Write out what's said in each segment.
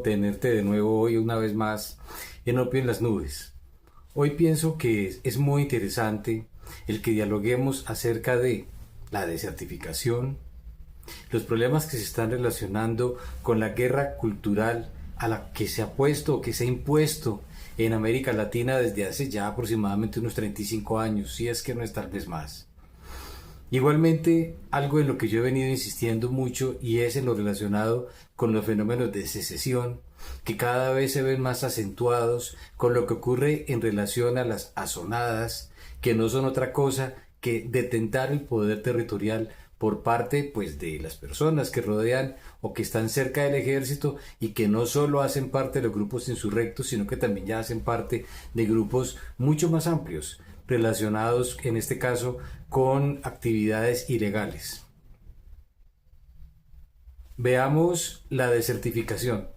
tenerte de nuevo hoy una vez más en Opio en las Nubes. Hoy pienso que es muy interesante el que dialoguemos acerca de la desertificación, los problemas que se están relacionando con la guerra cultural a la que se ha puesto o que se ha impuesto en América Latina desde hace ya aproximadamente unos 35 años, si es que no es tal vez más. Igualmente, algo en lo que yo he venido insistiendo mucho y es en lo relacionado con los fenómenos de secesión, que cada vez se ven más acentuados con lo que ocurre en relación a las azonadas, que no son otra cosa que detentar el poder territorial por parte pues de las personas que rodean o que están cerca del ejército y que no solo hacen parte de los grupos insurrectos, sino que también ya hacen parte de grupos mucho más amplios, relacionados en este caso con actividades ilegales. Veamos la desertificación.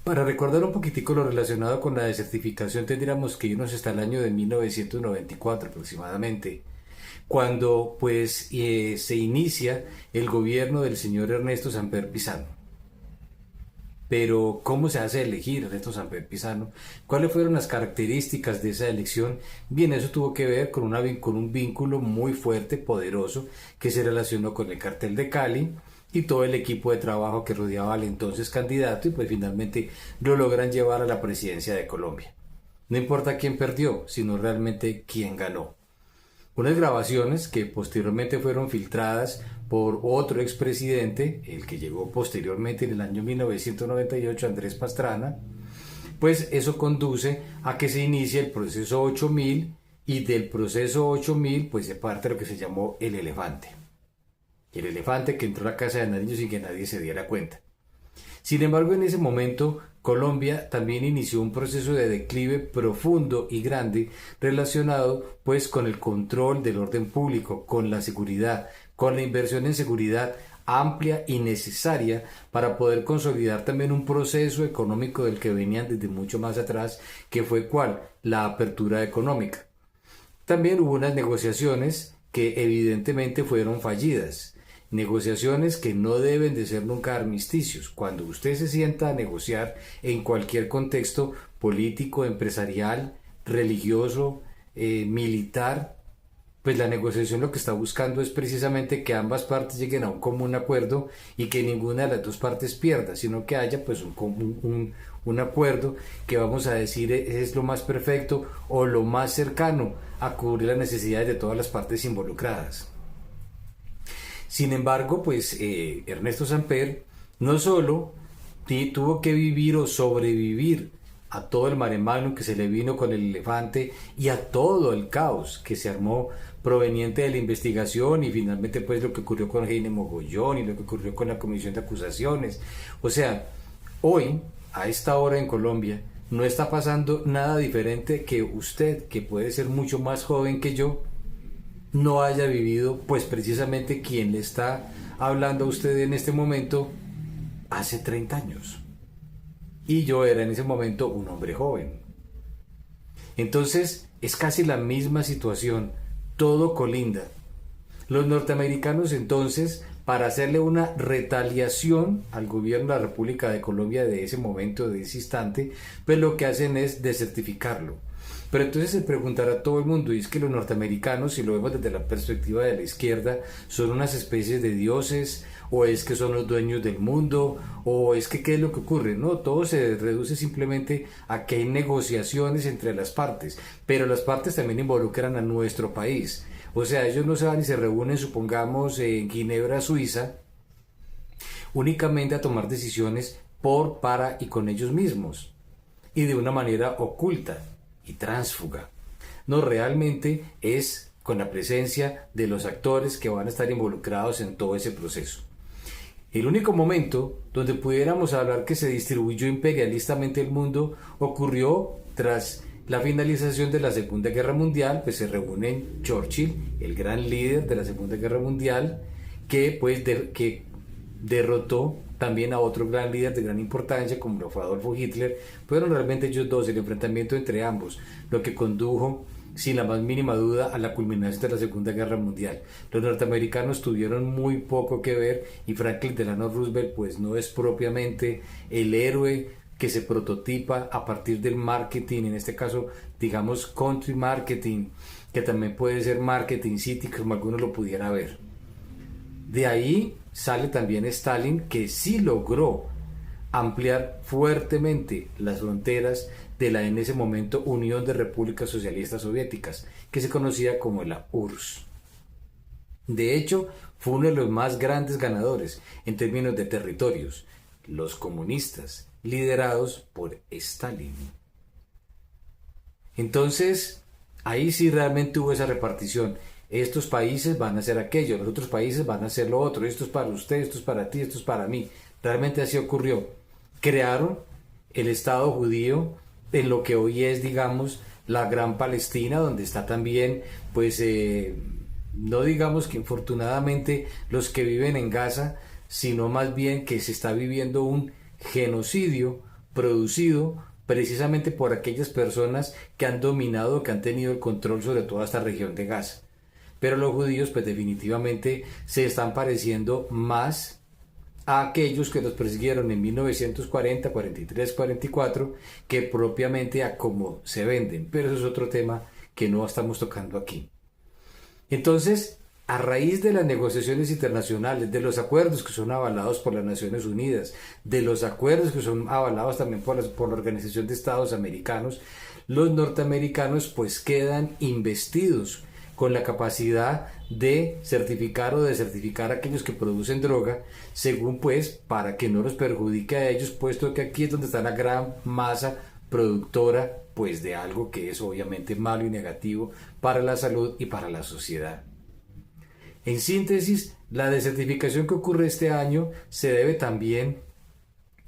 Para recordar un poquitico lo relacionado con la desertificación tendríamos que irnos hasta el año de 1994 aproximadamente, cuando se inicia el gobierno del señor Ernesto Samper Pizano. Pero, ¿cómo se hace elegir Ernesto Samper Pizano? ¿Cuáles fueron las características de esa elección? Bien, eso tuvo que ver con un vínculo muy fuerte, poderoso, que se relacionó con el cartel de Cali y todo el equipo de trabajo que rodeaba al entonces candidato y pues finalmente lo logran llevar a la presidencia de Colombia. No importa quién perdió, sino realmente quién ganó. Unas grabaciones que posteriormente fueron filtradas por otro expresidente, el que llegó posteriormente en el año 1998, Andrés Pastrana, pues eso conduce a que se inicie el proceso 8000 y del proceso 8000 pues se parte lo que se llamó el elefante. El elefante que entró a la casa de Nariño sin que nadie se diera cuenta. Sin embargo, en ese momento, Colombia también inició un proceso de declive profundo y grande relacionado pues con el control del orden público, con la seguridad, con la inversión en seguridad amplia y necesaria para poder consolidar también un proceso económico del que venían desde mucho más atrás, que fue ¿cuál? La apertura económica. También hubo unas negociaciones que evidentemente fueron fallidas. Negociaciones que no deben de ser nunca armisticios. Cuando usted se sienta a negociar en cualquier contexto político, empresarial, religioso, militar, pues la negociación lo que está buscando es precisamente que ambas partes lleguen a un común acuerdo y que ninguna de las dos partes pierda, sino que haya pues un acuerdo que vamos a decir es lo más perfecto o lo más cercano a cubrir las necesidades de todas las partes involucradas. Sin embargo, Ernesto Samper no solo tuvo que vivir o sobrevivir a todo el mare magnum que se le vino con el elefante y a todo el caos que se armó proveniente de la investigación y finalmente pues lo que ocurrió con Heine Mogollón y lo que ocurrió con la comisión de acusaciones. O sea, hoy, a esta hora en Colombia, no está pasando nada diferente que usted, que puede ser mucho más joven que yo, no haya vivido pues precisamente quien le está hablando a usted en este momento hace 30 años. Y yo era en ese momento un hombre joven. Entonces es casi la misma situación, todo colinda. Los norteamericanos entonces, para hacerle una retaliación al gobierno de la República de Colombia de ese momento, de ese instante, pues lo que hacen es desertificarlo. Pero entonces se preguntará a todo el mundo, y es que los norteamericanos, si lo vemos desde la perspectiva de la izquierda, son unas especies de dioses, o es que son los dueños del mundo, o es que qué es lo que ocurre. No, todo se reduce simplemente a que hay negociaciones entre las partes, pero las partes también involucran a nuestro país. O sea, ellos no se van y se reúnen, supongamos, en Ginebra, Suiza, únicamente a tomar decisiones por, para y con ellos mismos, y de una manera oculta y tránsfuga. No, realmente es con la presencia de los actores que van a estar involucrados en todo ese proceso. El único momento donde pudiéramos hablar que se distribuyó imperialistamente el mundo ocurrió tras la finalización de la Segunda Guerra Mundial, pues se reúnen Churchill, el gran líder de la Segunda Guerra Mundial, que derrotó también a otro gran líder de gran importancia como lo fue Adolfo Hitler. Fueron realmente ellos dos, el enfrentamiento entre ambos, lo que condujo sin la más mínima duda a la culminación de la Segunda Guerra Mundial. Los norteamericanos tuvieron muy poco que ver y Franklin Delano Roosevelt pues no es propiamente el héroe que se prototipa a partir del marketing, en este caso, digamos, country marketing, que también puede ser marketing city, como algunos lo pudiera ver. De ahí sale también Stalin, que sí logró ampliar fuertemente las fronteras de la en ese momento Unión de Repúblicas Socialistas Soviéticas, que se conocía como la URSS. De hecho, fue uno de los más grandes ganadores en términos de territorios, los comunistas, liderados por Stalin. Entonces, ahí sí realmente hubo esa repartición. Estos países van a hacer aquello, los otros países van a hacer lo otro, esto es para usted, esto es para ti, esto es para mí. Realmente así ocurrió. Crearon el Estado judío en lo que hoy es, digamos, la Gran Palestina, donde está también, pues, no digamos que infortunadamente los que viven en Gaza, sino más bien que se está viviendo un genocidio producido precisamente por aquellas personas que han dominado, que han tenido el control sobre toda esta región de Gaza. Pero los judíos pues definitivamente se están pareciendo más a aquellos que los persiguieron en 1940, 43, 44, que propiamente a cómo se venden. Pero eso es otro tema que no estamos tocando aquí. Entonces, a raíz de las negociaciones internacionales, de los acuerdos que son avalados por las Naciones Unidas, de los acuerdos que son avalados también por la Organización de Estados Americanos, los norteamericanos pues quedan investidos con la capacidad de certificar o desertificar a aquellos que producen droga, según pues para que no los perjudique a ellos, puesto que aquí es donde está la gran masa productora pues de algo que es obviamente malo y negativo para la salud y para la sociedad. En síntesis, la desertificación que ocurre este año se debe también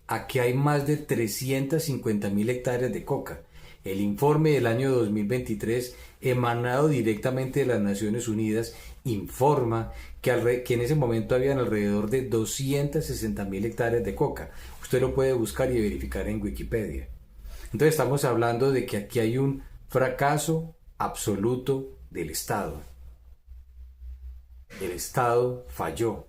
a que hay más de 350.000 hectáreas de coca. El informe del año 2023, emanado directamente de las Naciones Unidas, informa que en ese momento habían alrededor de 260.000 hectáreas de coca. Usted lo puede buscar y verificar en Wikipedia. Entonces estamos hablando de que aquí hay un fracaso absoluto del Estado. El Estado falló,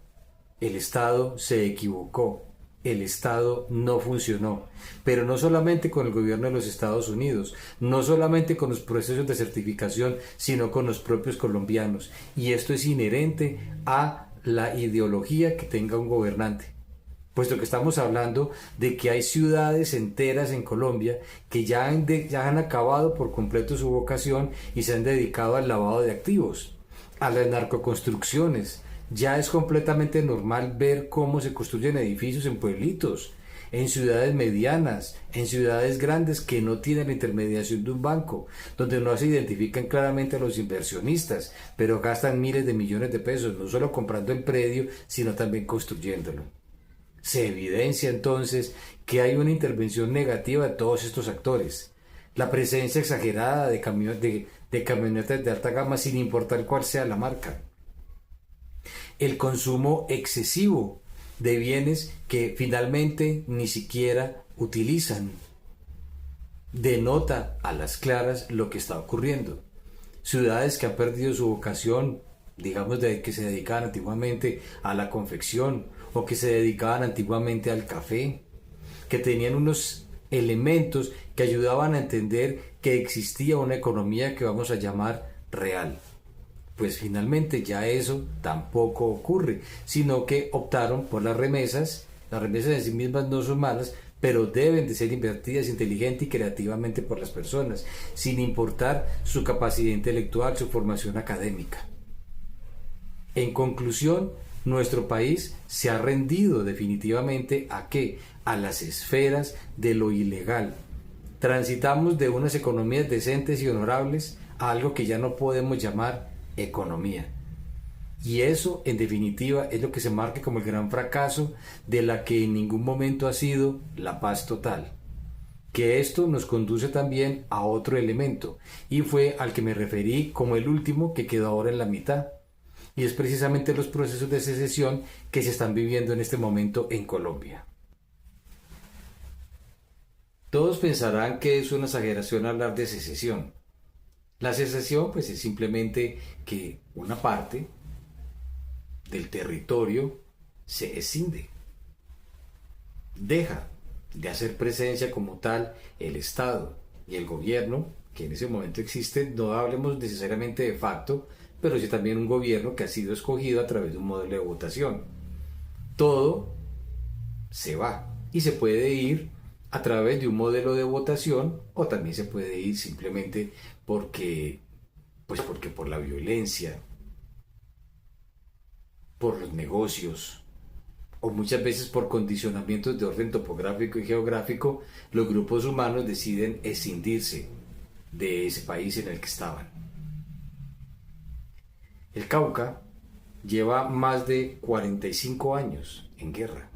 el Estado se equivocó, el Estado no funcionó, pero no solamente con el gobierno de los Estados Unidos, no solamente con los procesos de certificación, sino con los propios colombianos. Y esto es inherente a la ideología que tenga un gobernante, puesto que estamos hablando de que hay ciudades enteras en Colombia que ya han acabado por completo su vocación y se han dedicado al lavado de activos, a las narcoconstrucciones. Ya es completamente normal ver cómo se construyen edificios en pueblitos, en ciudades medianas, en ciudades grandes que no tienen la intermediación de un banco, donde no se identifican claramente a los inversionistas, pero gastan miles de millones de pesos, no solo comprando el predio, sino también construyéndolo. Se evidencia entonces que hay una intervención negativa de todos estos actores. La presencia exagerada de camionetas de alta gama sin importar cuál sea la marca. El consumo excesivo de bienes que finalmente ni siquiera utilizan. Denota a las claras lo que está ocurriendo. Ciudades que han perdido su vocación, digamos, de que se dedicaban antiguamente a la confección o que se dedicaban antiguamente al café, que tenían unos elementos que ayudaban a entender que existía una economía que vamos a llamar real. Pues finalmente ya eso tampoco ocurre, sino que optaron por las remesas. Las remesas en sí mismas no son malas, pero deben de ser invertidas inteligente y creativamente por las personas, sin importar su capacidad intelectual, su formación académica. En conclusión, nuestro país se ha rendido definitivamente ¿a qué? A las esferas de lo ilegal. Transitamos de unas economías decentes y honorables a algo que ya no podemos llamar economía. Y eso, en definitiva, es lo que se marca como el gran fracaso de la que en ningún momento ha sido la paz total. Que esto nos conduce también a otro elemento, y fue al que me referí como el último que quedó ahora en la mitad. Y es precisamente los procesos de secesión que se están viviendo en este momento en Colombia. Todos pensarán que es una exageración hablar de secesión. La secesión pues es simplemente que una parte del territorio se escinde, deja de hacer presencia como tal el Estado y el gobierno, que en ese momento existe, no hablemos necesariamente de facto, pero sí también un gobierno que ha sido escogido a través de un modelo de votación. Todo se va y se puede ir a través de un modelo de votación o también se puede ir simplemente porque por la violencia, por los negocios o muchas veces por condicionamientos de orden topográfico y geográfico, los grupos humanos deciden escindirse de ese país en el que estaban. El Cauca lleva más de 45 años en guerra,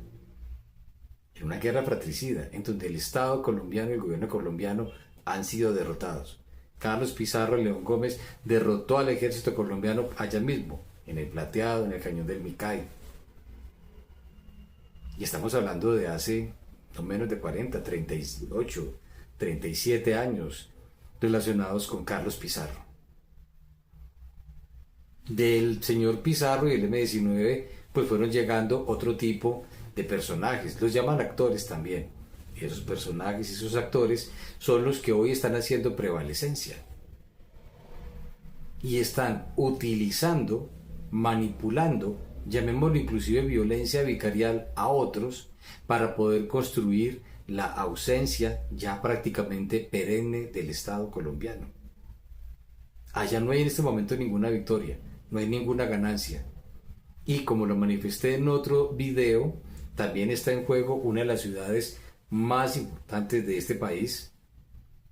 en una guerra fratricida, en donde el Estado colombiano y el gobierno colombiano han sido derrotados. Carlos Pizarro León Gómez derrotó al ejército colombiano allá mismo, en el Plateado, en el Cañón del Micay. Y estamos hablando de hace no menos de 40, 38, 37 años relacionados con Carlos Pizarro. Del señor Pizarro y el M-19 pues fueron llegando otro tipo de personajes, los llaman actores también. Y esos personajes y esos actores son los que hoy están haciendo prevalecencia y están utilizando, manipulando, llamémoslo inclusive violencia vicarial a otros para poder construir la ausencia ya prácticamente perenne del Estado colombiano. Allá no hay en este momento ninguna victoria, no hay ninguna ganancia. Y como lo manifesté en otro video, también está en juego una de las ciudades más importantes de este país,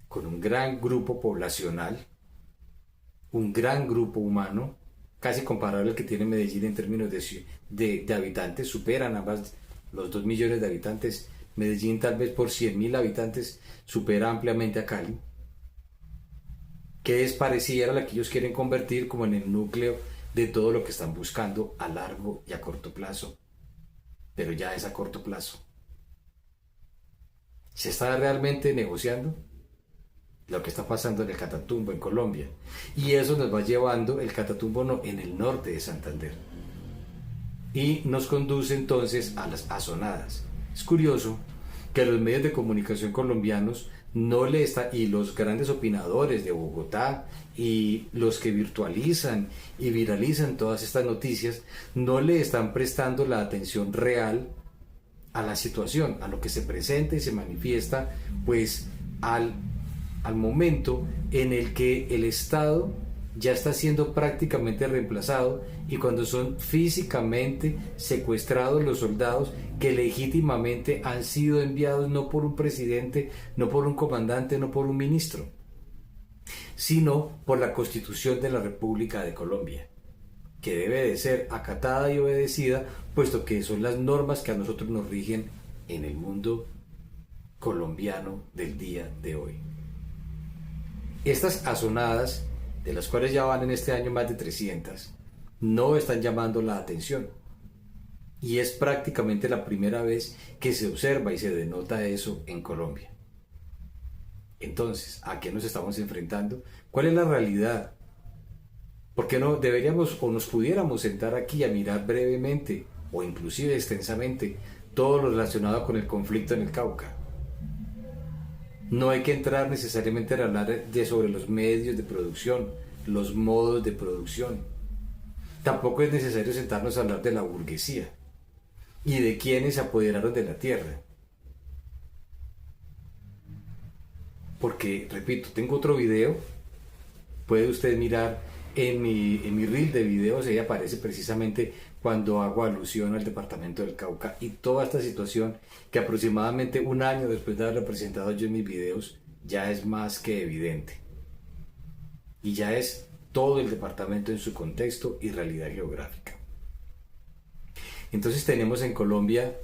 con un gran grupo poblacional, un gran grupo humano, casi comparable al que tiene Medellín en términos de habitantes, superan ambas los 2 millones de habitantes. Medellín tal vez por 100.000 habitantes supera ampliamente a Cali, que es parecida a la que ellos quieren convertir como en el núcleo de todo lo que están buscando a largo y a corto plazo, pero ya es a corto plazo. ¿Se está realmente negociando lo que está pasando en el Catatumbo, en Colombia? Y eso nos va llevando, el Catatumbo no, en el norte de Santander. Y nos conduce entonces a las azonadas. Es curioso que los medios de comunicación colombianos no le están, y los grandes opinadores de Bogotá y los que virtualizan y viralizan todas estas noticias, no le están prestando la atención real a la situación, a lo que se presenta y se manifiesta, pues al momento en el que el Estado ya está siendo prácticamente reemplazado y cuando son físicamente secuestrados los soldados que legítimamente han sido enviados no por un presidente, no por un comandante, no por un ministro, sino por la Constitución de la República de Colombia, que debe de ser acatada y obedecida, puesto que son las normas que a nosotros nos rigen en el mundo colombiano del día de hoy. Estas azonadas, de las cuales ya van en este año más de 300, no están llamando la atención. Y es prácticamente la primera vez que se observa y se denota eso en Colombia. Entonces, ¿a qué nos estamos enfrentando? ¿Cuál es la realidad? ¿Por qué no deberíamos o nos pudiéramos sentar aquí a mirar brevemente o inclusive extensamente todo lo relacionado con el conflicto en el Cauca? No hay que entrar necesariamente a hablar sobre los medios de producción, los modos de producción. Tampoco es necesario sentarnos a hablar de la burguesía y de quienes se apoderaron de la tierra. Porque, repito, tengo otro video, puede usted mirar en mi reel de videos, ahí aparece precisamente cuando hago alusión al departamento del Cauca y toda esta situación que aproximadamente un año después de haberlo presentado yo en mis videos ya es más que evidente y ya es todo el departamento en su contexto y realidad geográfica. Entonces tenemos en Colombia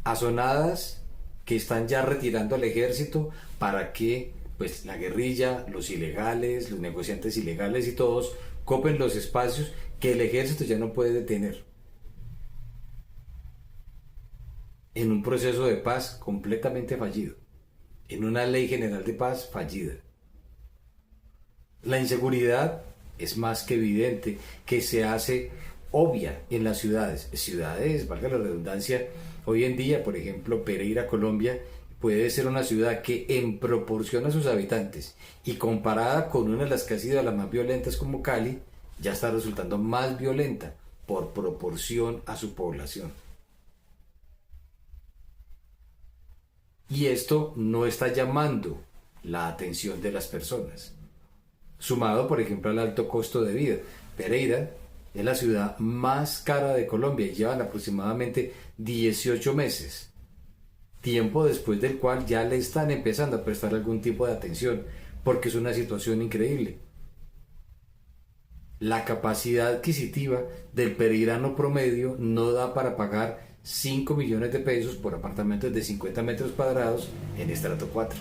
azonadas que están ya retirando al ejército para que pues la guerrilla, los ilegales, los negociantes ilegales y todos copen los espacios que el ejército ya no puede detener, en un proceso de paz completamente fallido, en una ley general de paz fallida. La inseguridad es más que evidente que se hace obvia en las ciudades, valga la redundancia. Hoy en día, por ejemplo, Pereira, Colombia, puede ser una ciudad que en proporción a sus habitantes y comparada con una de las que ha sido las más violentas como Cali, ya está resultando más violenta por proporción a su población. Y esto no está llamando la atención de las personas. Sumado, por ejemplo, al alto costo de vida. Pereira es la ciudad más cara de Colombia y llevan aproximadamente 18 meses, tiempo después del cual ya le están empezando a prestar algún tipo de atención, porque es una situación increíble. La capacidad adquisitiva del pereirano promedio no da para pagar 5 millones de pesos por apartamentos de 50 metros cuadrados en estrato 4.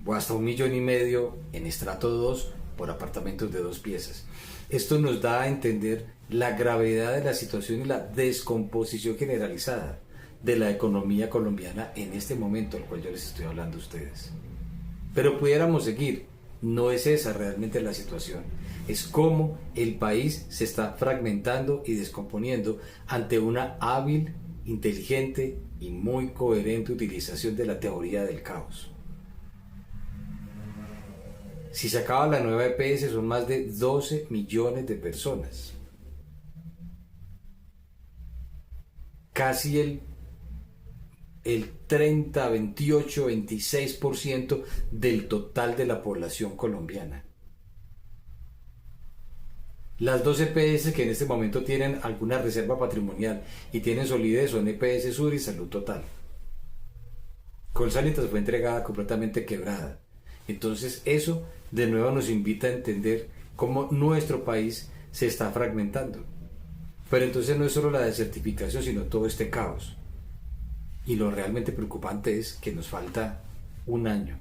O hasta 1,5 millones en estrato 2 por apartamentos de 2 piezas. Esto nos da a entender la gravedad de la situación y la descomposición generalizada de la economía colombiana en este momento al cual yo les estoy hablando a ustedes. Pero pudiéramos seguir. No es esa realmente la situación. Es cómo el país se está fragmentando y descomponiendo ante una hábil, inteligente y muy coherente utilización de la teoría del caos. Si se acaba la nueva EPS son más de 12 millones de personas. Casi el 30, 28, 26% del total de la población colombiana. Las dos EPS que en este momento tienen alguna reserva patrimonial y tienen solidez son EPS Sur y Salud Total. Colsanitas fue entregada completamente quebrada. Entonces eso de nuevo nos invita a entender cómo nuestro país se está fragmentando. Pero entonces no es solo la desertificación, sino todo este caos. Y lo realmente preocupante es que nos falta un año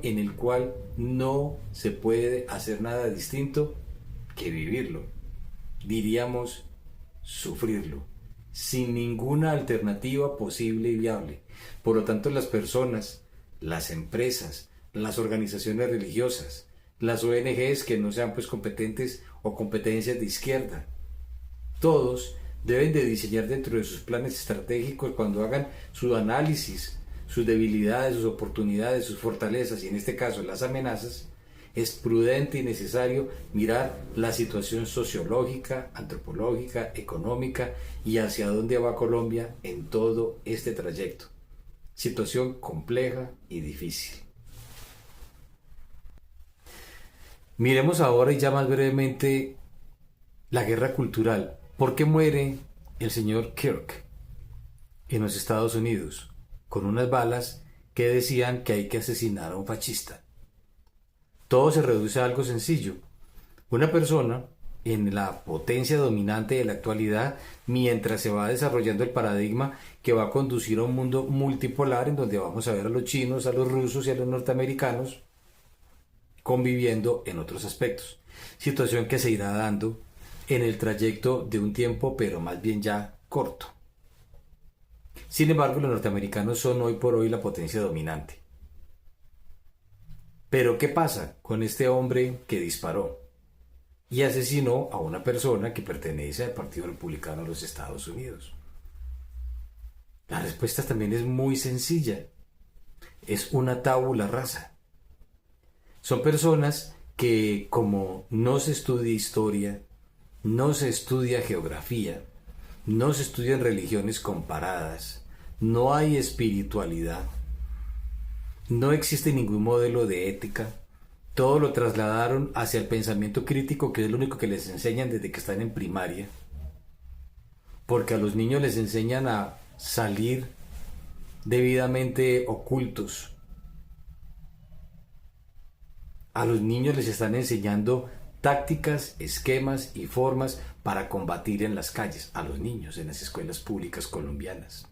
en el cual no se puede hacer nada distinto que vivirlo. Diríamos sufrirlo, sin ninguna alternativa posible y viable. Por lo tanto, las personas, las empresas, las organizaciones religiosas, las ONGs que no sean pues competentes o competencias de izquierda, todos deben de diseñar dentro de sus planes estratégicos cuando hagan su análisis, sus debilidades, sus oportunidades, sus fortalezas y en este caso las amenazas. Es prudente y necesario mirar la situación sociológica, antropológica, económica y hacia dónde va Colombia en todo este trayecto. Situación compleja y difícil. Miremos ahora y ya más brevemente la guerra cultural. ¿Por qué muere el señor Kirk en los Estados Unidos con unas balas que decían que hay que asesinar a un fascista? Todo se reduce a algo sencillo. Una persona en la potencia dominante de la actualidad, mientras se va desarrollando el paradigma que va a conducir a un mundo multipolar en donde vamos a ver a los chinos, a los rusos y a los norteamericanos conviviendo en otros aspectos. Situación que se irá dando en el trayecto de un tiempo, pero más bien ya corto. Sin embargo, los norteamericanos son hoy por hoy la potencia dominante. Pero ¿qué pasa con este hombre que disparó y asesinó a una persona que pertenece al Partido Republicano de los Estados Unidos? La respuesta también es muy sencilla. Es una tabula rasa. Son personas que, como no se estudia historia, no se estudia geografía, no se estudian religiones comparadas, no hay espiritualidad, no existe ningún modelo de ética, todo lo trasladaron hacia el pensamiento crítico, que es lo único que les enseñan desde que están en primaria, porque a los niños les enseñan a salir debidamente ocultos. A los niños les están enseñando tácticas, esquemas y formas para combatir en las calles, a los niños en las escuelas públicas colombianas,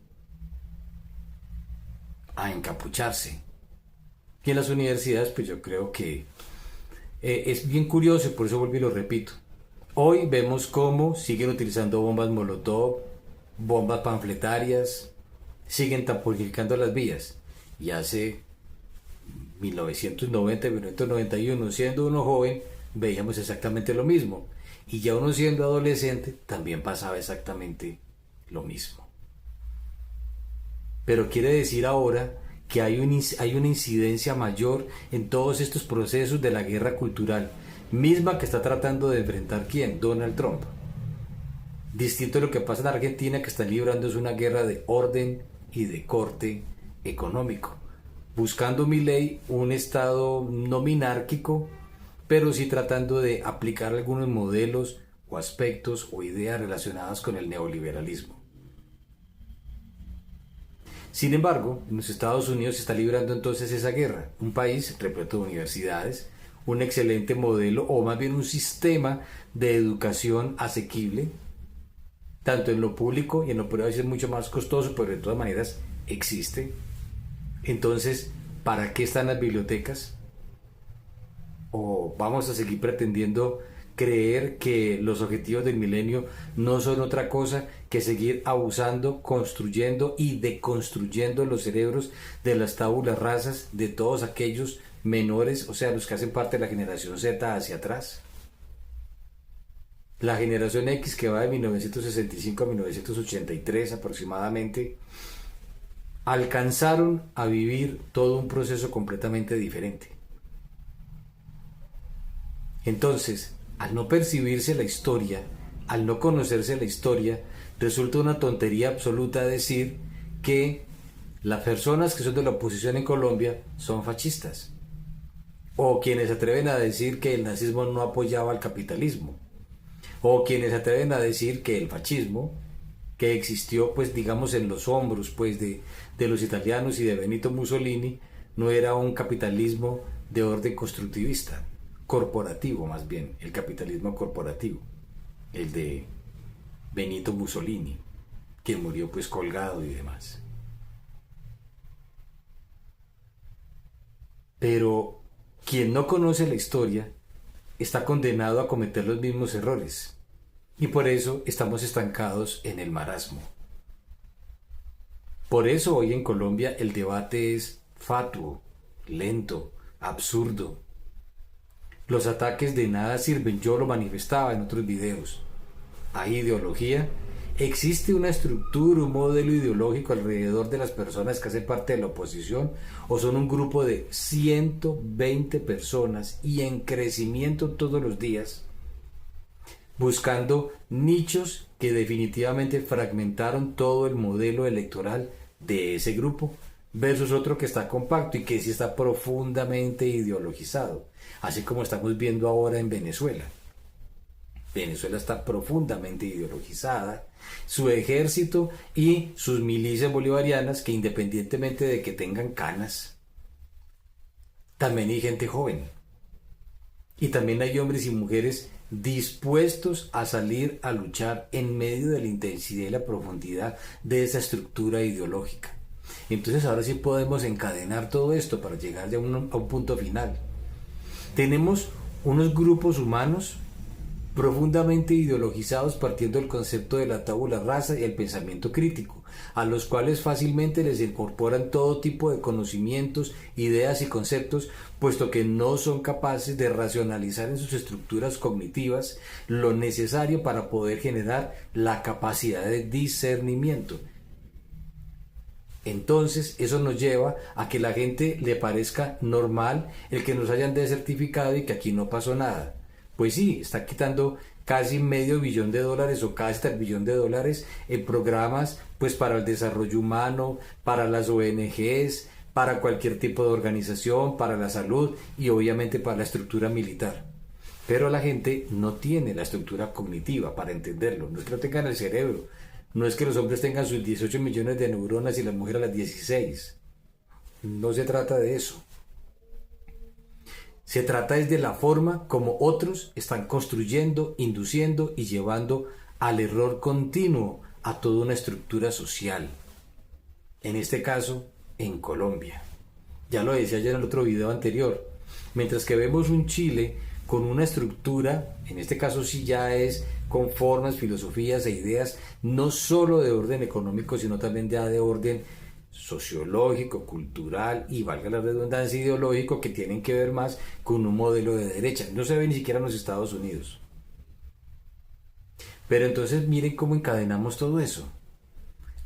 a encapucharse. Y en las universidades, pues yo creo que es bien curioso, y por eso vuelvo y lo repito. Hoy vemos cómo siguen utilizando bombas molotov, bombas panfletarias, siguen tamponicando las vías. Y hace 1990, 1991, siendo uno joven, veíamos exactamente lo mismo. Y ya uno siendo adolescente, también pasaba exactamente lo mismo. Pero quiere decir ahora que hay una incidencia mayor en todos estos procesos de la guerra cultural, misma que está tratando de enfrentar ¿quién? Donald Trump. Distinto a lo que pasa en Argentina, que está librando es una guerra de orden y de corte económico, buscando Milei un estado no minárquico, pero sí tratando de aplicar algunos modelos o aspectos o ideas relacionadas con el neoliberalismo. Sin embargo, en los Estados Unidos se está librando entonces esa guerra, un país repleto de universidades, un excelente modelo o más bien un sistema de educación asequible, tanto en lo público y en lo privado es mucho más costoso, pero de todas maneras existe. Entonces, ¿para qué están las bibliotecas? ¿O vamos a seguir pretendiendo creer que los objetivos del milenio no son otra cosa que seguir abusando, construyendo y deconstruyendo los cerebros de las tábulas rasas de todos aquellos menores, o sea, los que hacen parte de la generación Z hacia atrás? La generación X, que va de 1965 a 1983 aproximadamente, alcanzaron a vivir todo un proceso completamente diferente. Entonces, al no percibirse la historia, al no conocerse la historia, resulta una tontería absoluta decir que las personas que son de la oposición en Colombia son fascistas, o quienes se atreven a decir que el nazismo no apoyaba al capitalismo, o quienes se atreven a decir que el fascismo, que existió pues digamos en los hombros pues de los italianos y de Benito Mussolini, no era un capitalismo de orden constructivista, corporativo más bien, el capitalismo corporativo, el de Benito Mussolini, que murió pues colgado y demás. Pero quien no conoce la historia está condenado a cometer los mismos errores, y por eso estamos estancados en el marasmo. Por eso hoy en Colombia el debate es fatuo, lento, absurdo. Los ataques de nada sirven, yo lo manifestaba en otros videos. Hay ideología, existe una estructura, un modelo ideológico alrededor de las personas que hacen parte de la oposición, o son un grupo de 120 personas y en crecimiento todos los días, buscando nichos que definitivamente fragmentaron todo el modelo electoral de ese grupo, versus otro que está compacto y que sí está profundamente ideologizado, así como estamos viendo ahora en Venezuela. Venezuela está profundamente ideologizada, su ejército y sus milicias bolivarianas, que independientemente de que tengan canas, también hay gente joven. Y también hay hombres y mujeres dispuestos a salir a luchar en medio de la intensidad y la profundidad de esa estructura ideológica. Entonces ahora sí podemos encadenar todo esto para llegar ya a un punto final. Tenemos unos grupos humanos profundamente ideologizados partiendo del concepto de la tabula rasa y el pensamiento crítico, a los cuales fácilmente les incorporan todo tipo de conocimientos, ideas y conceptos, puesto que no son capaces de racionalizar en sus estructuras cognitivas lo necesario para poder generar la capacidad de discernimiento. Entonces eso nos lleva a que la gente le parezca normal el que nos hayan desertificado y que aquí no pasó nada. Pues sí, está quitando casi $500 millones o casi $1 billón en programas pues para el desarrollo humano, para las ONGs, para cualquier tipo de organización, para la salud y obviamente para la estructura militar. Pero la gente no tiene la estructura cognitiva para entenderlo, no es que lo tengan en el cerebro, no es que los hombres tengan sus 18 millones de neuronas y las mujeres las 16. No se trata de eso. Se trata es de la forma como otros están construyendo, induciendo y llevando al error continuo a toda una estructura social. En este caso, en Colombia. Ya lo decía ya en el otro video anterior. Mientras que vemos un Chile con una estructura, en este caso sí ya es con formas, filosofías e ideas, no solo de orden económico, sino también ya de orden sociológico, cultural y, valga la redundancia, ideológico, que tienen que ver más con un modelo de derecha. No se ve ni siquiera en los Estados Unidos. Pero entonces miren cómo encadenamos todo eso.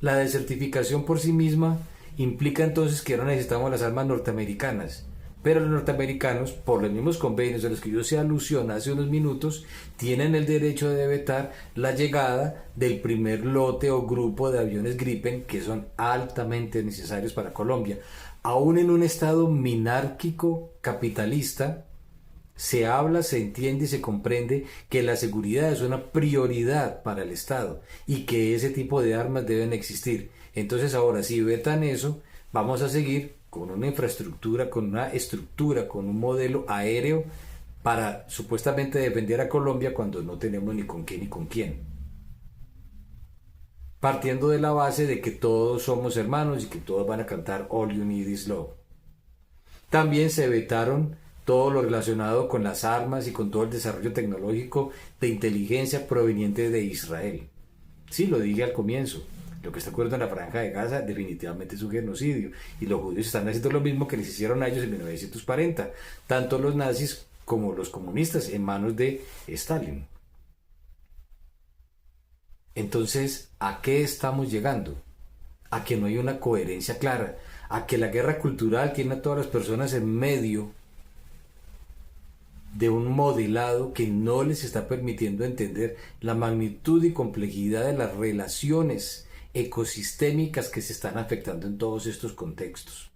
La desertificación por sí misma implica entonces que ahora necesitamos las armas norteamericanas. Pero los norteamericanos, por los mismos convenios a los que yo se alusión hace unos minutos, tienen el derecho de vetar la llegada del primer lote o grupo de aviones Gripen que son altamente necesarios para Colombia. Aún en un estado minárquico capitalista, se habla, se entiende y se comprende que la seguridad es una prioridad para el Estado y que ese tipo de armas deben existir. Entonces ahora, si vetan eso, vamos a seguir con una infraestructura, con una estructura, con un modelo aéreo para supuestamente defender a Colombia cuando no tenemos ni con qué ni con quién. Partiendo de la base de que todos somos hermanos y que todos van a cantar All You Need Is Love. También se vetaron todo lo relacionado con las armas y con todo el desarrollo tecnológico de inteligencia proveniente de Israel. Sí, lo dije al comienzo. Lo que está ocurriendo en la Franja de Gaza definitivamente es un genocidio. Y los judíos están haciendo lo mismo que les hicieron a ellos en 1940. Tanto los nazis como los comunistas en manos de Stalin. Entonces, ¿a qué estamos llegando? A que no hay una coherencia clara. A que la guerra cultural tiene a todas las personas en medio de un modelado que no les está permitiendo entender la magnitud y complejidad de las relaciones ecosistémicas que se están afectando en todos estos contextos.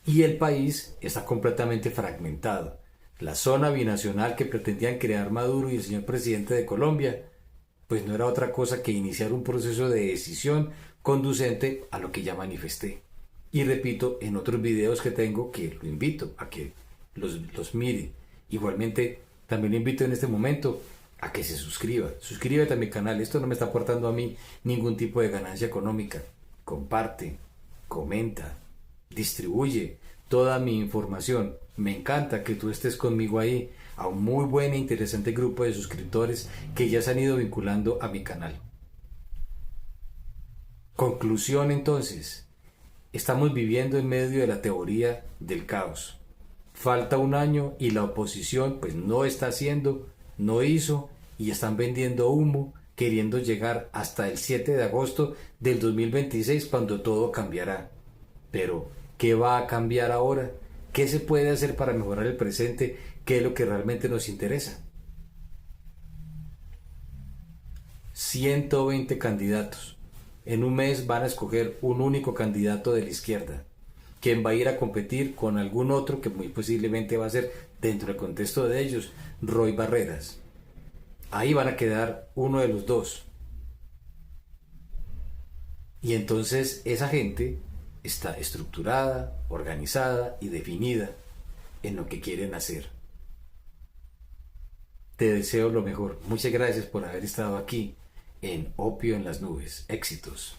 Y el país está completamente fragmentado. La zona binacional que pretendían crear Maduro y el señor presidente de Colombia, pues no era otra cosa que iniciar un proceso de decisión conducente a lo que ya manifesté. Y repito, en otros videos que tengo, que lo invito a que los mire. Igualmente, también lo invito en este momento a que se suscriba. Suscríbete a mi canal. Esto no me está aportando a mí ningún tipo de ganancia económica. Comparte, comenta, distribuye toda mi información. Me encanta que tú estés conmigo ahí, a un muy buen e interesante grupo de suscriptores que ya se han ido vinculando a mi canal. Conclusión entonces, estamos viviendo en medio de la teoría del caos. Falta un año y la oposición pues no está haciendo, no hizo y están vendiendo humo queriendo llegar hasta el 7 de agosto del 2026 cuando todo cambiará. Pero, ¿qué va a cambiar ahora? ¿Qué se puede hacer para mejorar el presente? ¿Qué es lo que realmente nos interesa? 120 candidatos. En un mes van a escoger un único candidato de la izquierda, quien va a ir a competir con algún otro que muy posiblemente va a ser, dentro del contexto de ellos, Roy Barreras. Ahí van a quedar uno de los dos. Y entonces esa gente está estructurada, organizada y definida en lo que quieren hacer. Te deseo lo mejor. Muchas gracias por haber estado aquí en Opio en las Nubes. Éxitos.